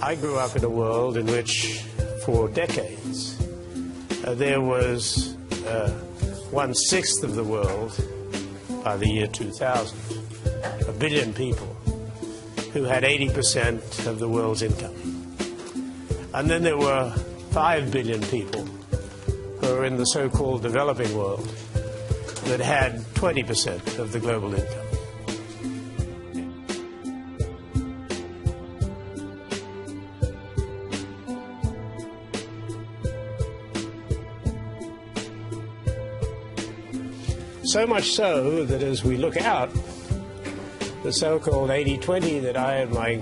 I grew up in a world in which, for decades, there was 1/6 of the world, by the year 2000, 1 billion people, who had 80% of the world's income. And then there were 5 billion people who are in the so-called developing world that had 20% of the global income. So much so that as we look out, the so-called 80-20 that I and my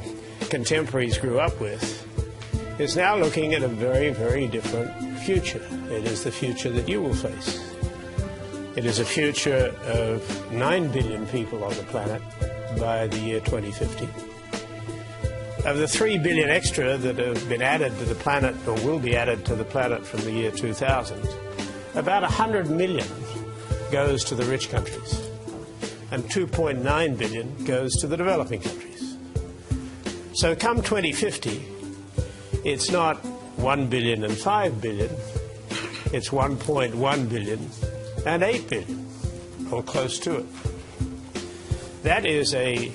contemporaries grew up with is now looking at a very, very different future. It is the future that you will face. It is a future of 9 billion people on the planet by the year 2050. Of the 3 billion extra that have been added to the planet or will be added to the planet from the year 2000, about 100 million goes to the rich countries, and 2.9 billion goes to the developing countries. So come 2050, it's not 1 billion and 5 billion, it's 1.1 billion and 8 billion, or close to it. That is a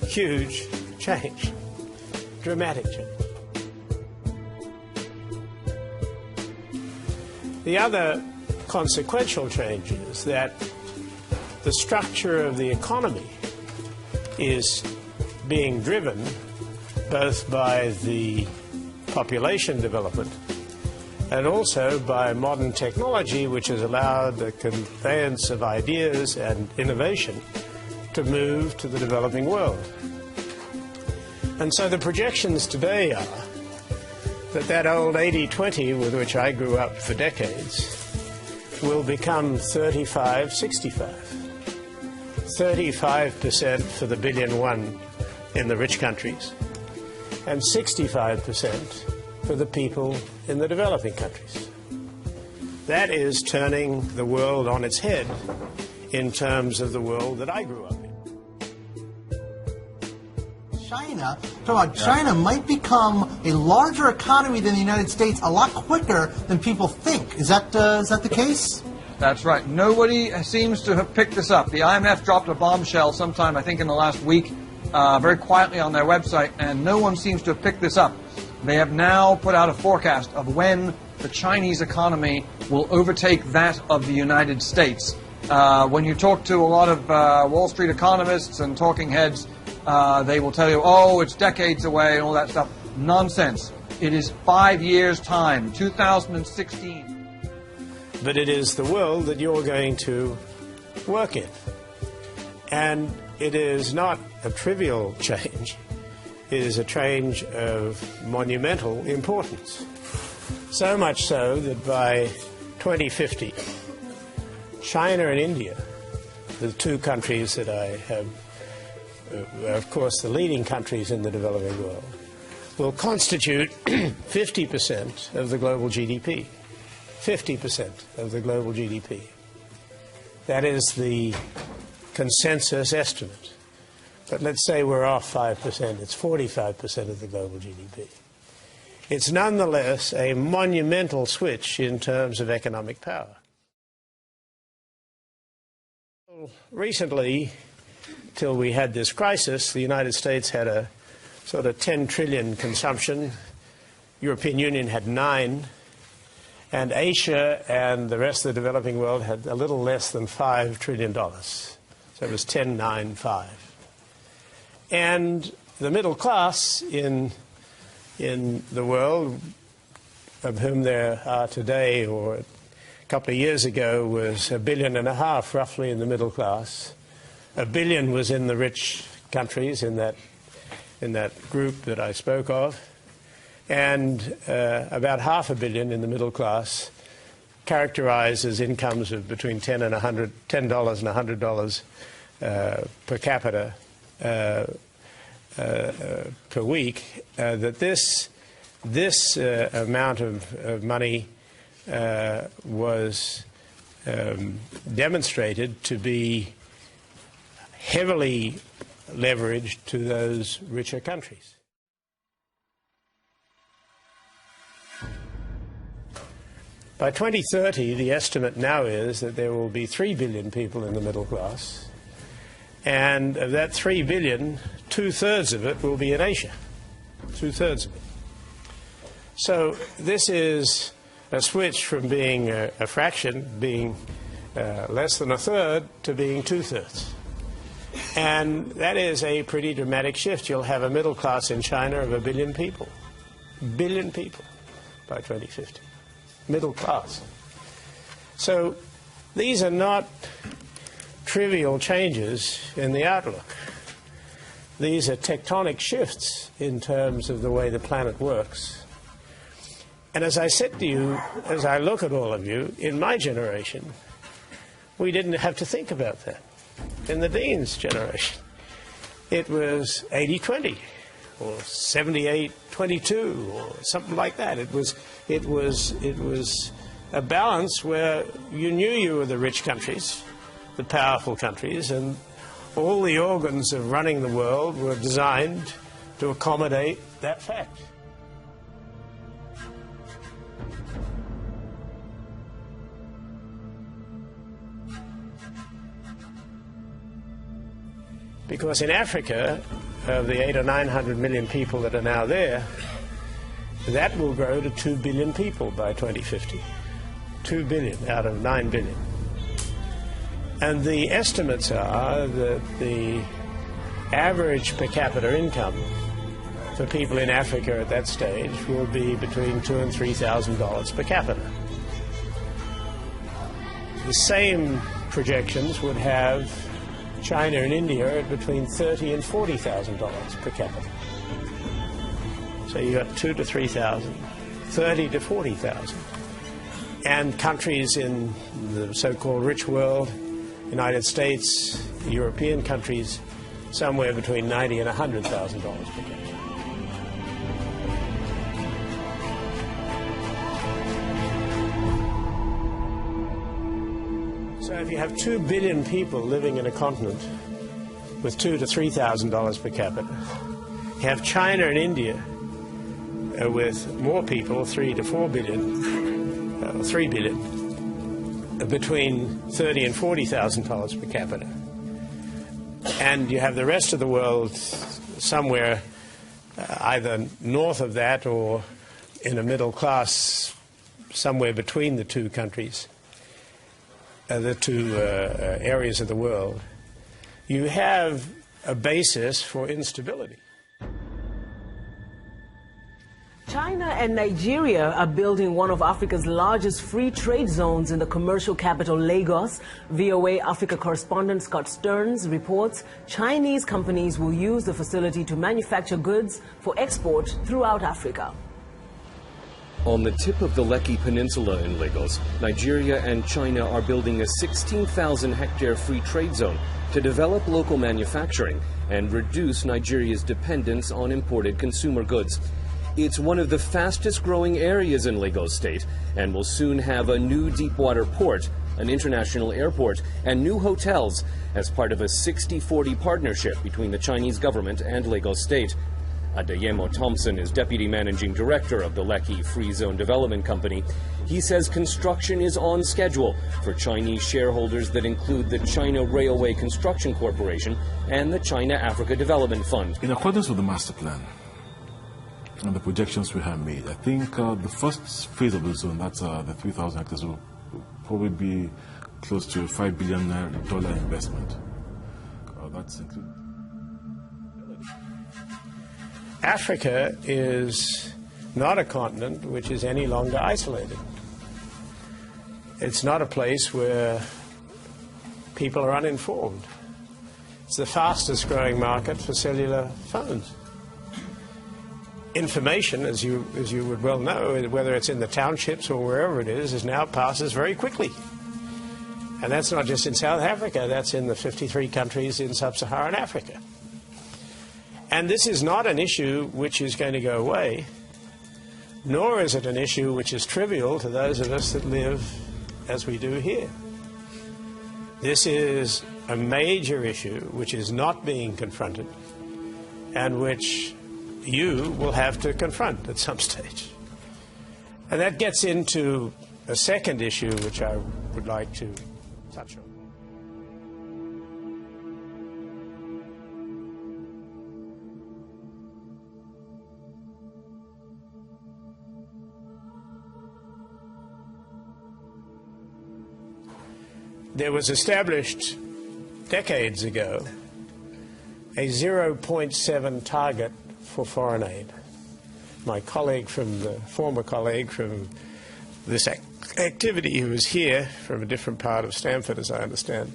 huge change, dramatic change. The other consequential change is that the structure of the economy is being driven both by the population development and also by modern technology, which has allowed the conveyance of ideas and innovation to move to the developing world. And so the projections today are that that old 80-20 with which I grew up for decades will become 35-65. 35% for the 1 billion in the rich countries, and 65% for the people in the developing countries. That is turning the world on its head in terms of the world that I grew up in. China might become a larger economy than the United States a lot quicker than people think. Is that the case? That's right. Nobody seems to have picked this up. The IMF dropped a bombshell sometime, I think, in the last week, very quietly on their website, and no one seems to have picked this up. They have now put out a forecast of when the Chinese economy will overtake that of the United States. When you talk to a lot of Wall Street economists and talking heads, they will tell you, oh, it's decades away and all that stuff. Nonsense. It is 5 years' time, 2016. But it is the world that you're going to work in. And it is not a trivial change. It is a change of monumental importance. So much so that by 2050, China and India, the two countries that I have, of course, the leading countries in the developing world, will constitute 50% of the global GDP. 50% of the global GDP. That is the consensus estimate. But let's say we're off 5%, it's 45% of the global GDP. It's nonetheless a monumental switch in terms of economic power. Recently, till we had this crisis, the United States had a sort of 10 trillion consumption. European Union had 9. And Asia and the rest of the developing world had a little less than $5 trillion. So it was 10, 9, 5. And the middle class in the world, of whom there are today, or a couple of years ago, was 1.5 billion roughly in the middle class. 1 billion was in the rich countries, in that group that I spoke of. And about $500 million in the middle class, characterized as incomes of between $10 and $100 per capita per week. That this amount of money was demonstrated to be heavily leveraged to those richer countries. By 2030, the estimate now is that there will be 3 billion people in the middle class. And of that 3 billion, 2/3 of it will be in Asia. 2/3 of it. So this is a switch from being a fraction, being less than a third, to being 2/3. And that is a pretty dramatic shift. You'll have a middle class in China of 1 billion people. Billion people by 2050. Middle class. So these are not trivial changes in the outlook. These are tectonic shifts in terms of the way the planet works. And as I said to you, as I look at all of you, in my generation, we didn't have to think about that. In the Dean's generation, it was 80-20 or 78-22 or something like that. It was a balance where you knew you were the rich countries, the powerful countries, and all the organs of running the world were designed to accommodate that fact. Because in Africa, of the 800 or 900 million people that are now there, that will grow to 2 billion people by 2050. 2 billion out of 9 billion. And the estimates are that the average per capita income for people in Africa at that stage will be between $2,000 and $3,000 per capita. The same projections would have China and India at between $30,000 and $40,000 per capita. So you got 2,000 to 3,000, 30,000 to 40,000. And countries in the so-called rich world, United States, European countries, somewhere between $90,000 and $100,000 per capita. So if you have 2 billion people living in a continent with $2,000 to $3,000 per capita, you have China and India with more people, 3 to 4 billion, 3 billion, between $30,000 and $40,000 per capita. And you have the rest of the world somewhere either north of that or in a middle class somewhere between the two countries. The two areas of the world, you have a basis for instability. China and Nigeria are building one of Africa's largest free trade zones in the commercial capital, Lagos. VOA Africa correspondent Scott Stearns reports Chinese companies will use the facility to manufacture goods for export throughout Africa. On the tip of the Lekki Peninsula in Lagos, Nigeria and China are building a 16,000-hectare free trade zone to develop local manufacturing and reduce Nigeria's dependence on imported consumer goods. It's one of the fastest-growing areas in Lagos State and will soon have a new deepwater port, an international airport, and new hotels as part of a 60-40 partnership between the Chinese government and Lagos State. Adeyemo Thompson is Deputy Managing Director of the Lekki Free Zone Development Company. He says construction is on schedule for Chinese shareholders that include the China Railway Construction Corporation and the China Africa Development Fund. In accordance with the master plan and the projections we have made, I think the first phase of the zone, that's the 3,000 hectares, will probably be close to $5 billion investment. That's included. Africa is not a continent which is any longer isolated. It's not a place where people are uninformed. It's the fastest growing market for cellular phones. Information, as you would well know, whether it's in the townships or wherever it is now passes very quickly. And that's not just in South Africa, that's in the 53 countries in sub-Saharan Africa. And this is not an issue which is going to go away, nor is it an issue which is trivial to those of us that live as we do here. This is a major issue which is not being confronted and which you will have to confront at some stage. And that gets into a second issue which I would like to touch on. There was established decades ago a 0.7 target for foreign aid. My colleague former colleague from this activity who is here from a different part of Stanford, as I understand,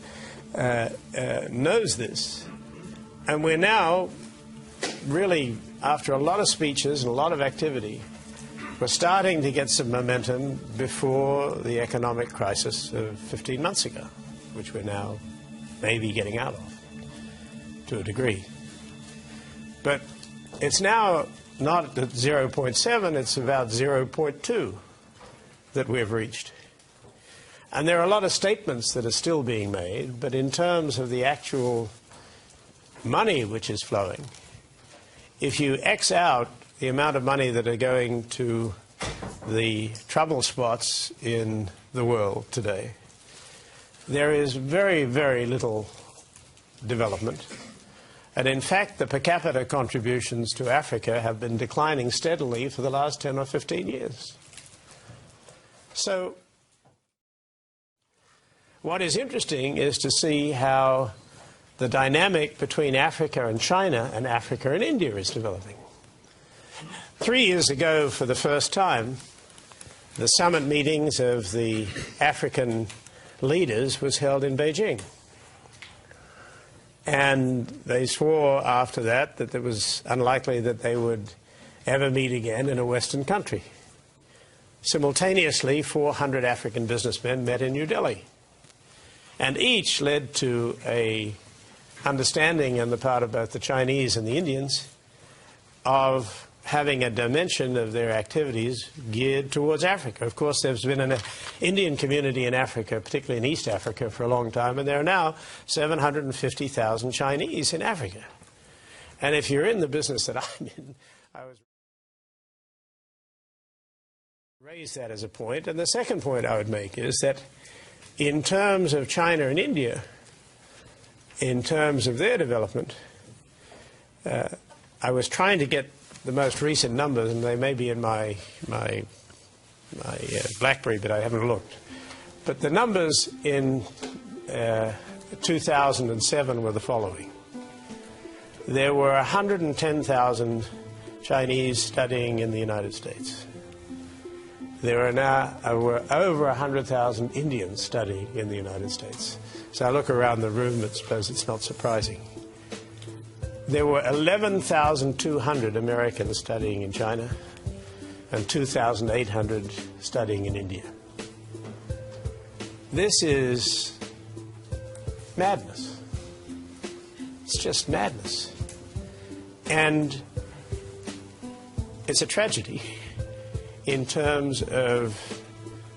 knows this. And we're now really, after a lot of speeches and a lot of activity, we're starting to get some momentum before the economic crisis of 15 months ago, which we're now maybe getting out of to a degree. But it's now not at 0.7, it's about 0.2 that we've reached. And there are a lot of statements that are still being made, but in terms of the actual money which is flowing, if you X out the amount of money that are going to the trouble spots in the world today, there is very, very little development. And in fact, the per capita contributions to Africa have been declining steadily for the last 10 or 15 years. So what is interesting is to see how the dynamic between Africa and China and Africa and India is developing. 3 years ago, for the first time, the summit meetings of the African leaders was held in Beijing. And they swore after that that it was unlikely that they would ever meet again in a Western country. Simultaneously, 400 African businessmen met in New Delhi. And each led to an understanding on the part of both the Chinese and the Indians of having a dimension of their activities geared towards Africa. Of course, there's been an Indian community in Africa, particularly in East Africa, for a long time, and there are now 750,000 Chinese in Africa. And if you're in the business that I'm in, I was raise that as a point. And the second point I would make is that in terms of China and India, in terms of their development, I was trying to get the most recent numbers, and they may be in my BlackBerry, but I haven't looked. But the numbers in 2007 were the following. There were 110,000 Chinese studying in the United States. There are now over 100,000 Indians studying in the United States. So I look around the room, I suppose it's not surprising. There were 11,200 Americans studying in China and 2,800 studying in India. This is madness. It's just madness. And it's a tragedy in terms of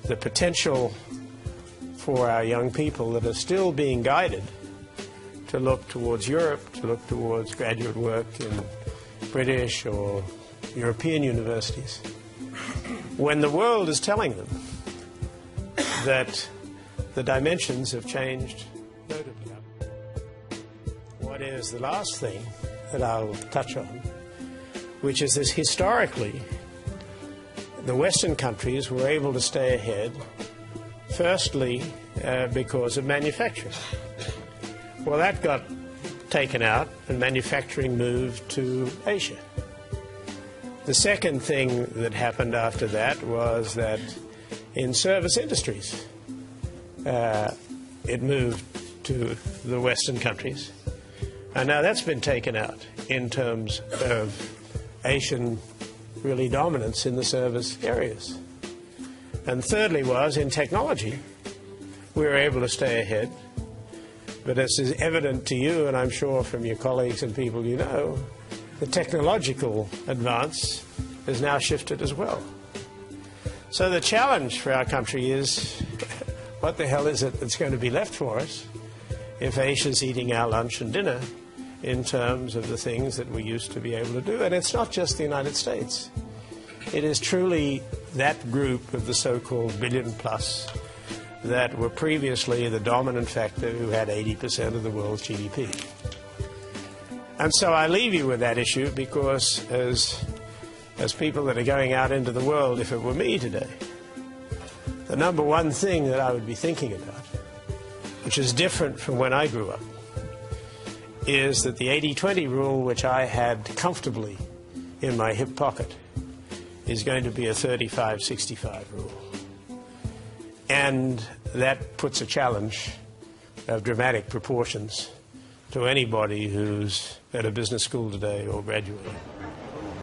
the potential for our young people that are still being guided to look towards Europe, to look towards graduate work in British or European universities, when the world is telling them that the dimensions have changed notably. What is the last thing that I'll touch on, which is this: historically, the Western countries were able to stay ahead, firstly, because of manufacturing. Well, that got taken out, and manufacturing moved to Asia. The second thing that happened after that was that in service industries, it moved to the Western countries. And now that's been taken out in terms of Asian really dominance in the service areas. And thirdly was, in technology, we were able to stay ahead. But as is evident to you, and I'm sure from your colleagues and people you know, the technological advance has now shifted as well. So the challenge for our country is, what the hell is it that's going to be left for us if Asia's eating our lunch and dinner in terms of the things that we used to be able to do? And it's not just the United States. It is truly that group of the so-called billion plus that were previously the dominant factor who had 80% of the world's GDP. And so I leave you with that issue because as people that are going out into the world, if it were me today, the number one thing that I would be thinking about, which is different from when I grew up, is that the 80-20 rule, which I had comfortably in my hip pocket, is going to be a 35-65 rule. And that puts a challenge of dramatic proportions to anybody who's at a business school today or graduating.